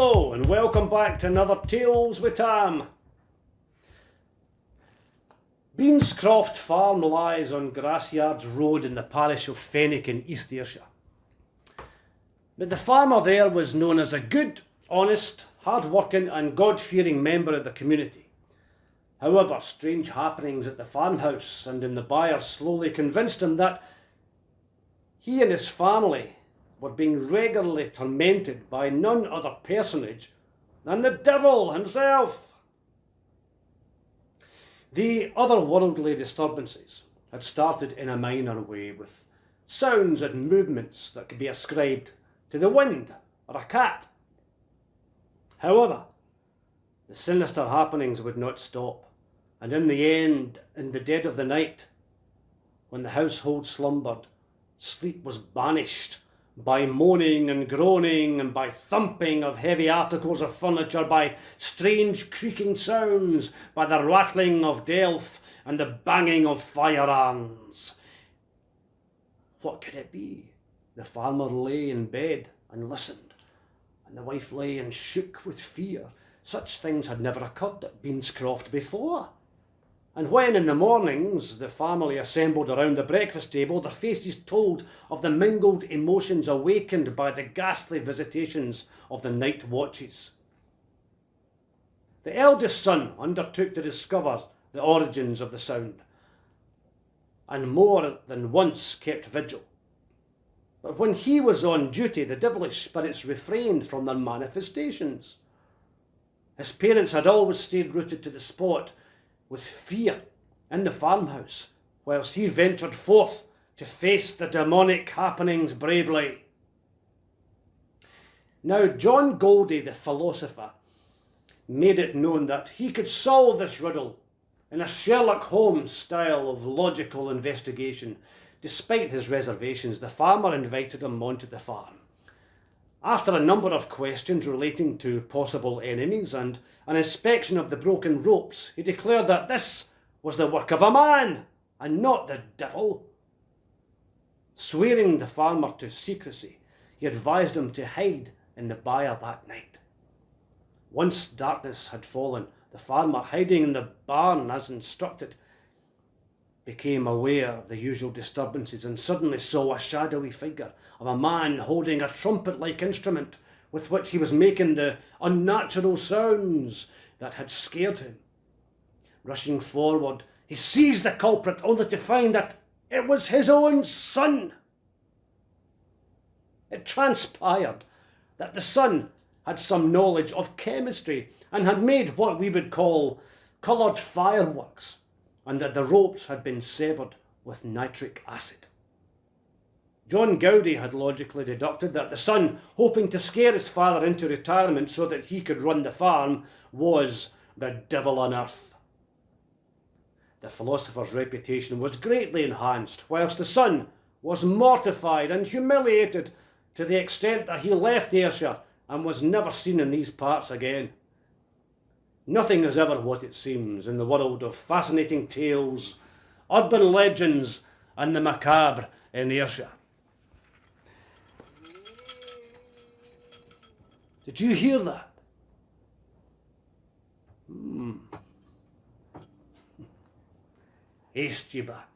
Hello and welcome back to another Tales with Tam. Beanscroft farm lies on Grassyards Road in the parish of Fenwick in East Ayrshire. But the farmer there was known as a good, honest, hard-working and God-fearing member of the community. However, strange happenings at the farmhouse and in the byre slowly convinced him that he and his family were being regularly tormented by none other personage than the devil himself. The otherworldly disturbances had started in a minor way, with sounds and movements that could be ascribed to the wind or a cat. However, the sinister happenings would not stop, and in the end, in the dead of the night, when the household slumbered, sleep was banished by moaning and groaning, and by thumping of heavy articles of furniture, by strange creaking sounds, by the rattling of delf and the banging of firearms. What could it be? The farmer lay in bed and listened, and the wife lay and shook with fear. Such things had never occurred at Beanscroft before. And when in the mornings the family assembled around the breakfast table, their faces told of the mingled emotions awakened by the ghastly visitations of the night watches. The eldest son undertook to discover the origins of the sound, and more than once kept vigil. But when he was on duty, the devilish spirits refrained from their manifestations. His parents had always stayed rooted to the spot, with fear in the farmhouse, whilst he ventured forth to face the demonic happenings bravely. Now John Goldie, the philosopher, made it known that he could solve this riddle in a Sherlock Holmes style of logical investigation. Despite his reservations, the farmer invited him onto the farm. After a number of questions relating to possible enemies and an inspection of the broken ropes, he declared that this was the work of a man and not the devil. Swearing the farmer to secrecy, he advised him to hide in the byre that night. Once darkness had fallen, the farmer, hiding in the barn as instructed, became aware of the usual disturbances and suddenly saw a shadowy figure of a man holding a trumpet-like instrument with which he was making the unnatural sounds that had scared him. Rushing forward, he seized the culprit only to find that it was his own son. It transpired that the son had some knowledge of chemistry and had made what we would call coloured fireworks, and that the ropes had been severed with nitric acid. John Goudie had logically deducted that the son, hoping to scare his father into retirement so that he could run the farm, was the devil on earth. The philosopher's reputation was greatly enhanced, whilst the son was mortified and humiliated to the extent that he left Ayrshire and was never seen in these parts again. Nothing is ever what it seems in the world of fascinating tales, urban legends and the macabre in Ayrshire. Did you hear that? Haste ye back.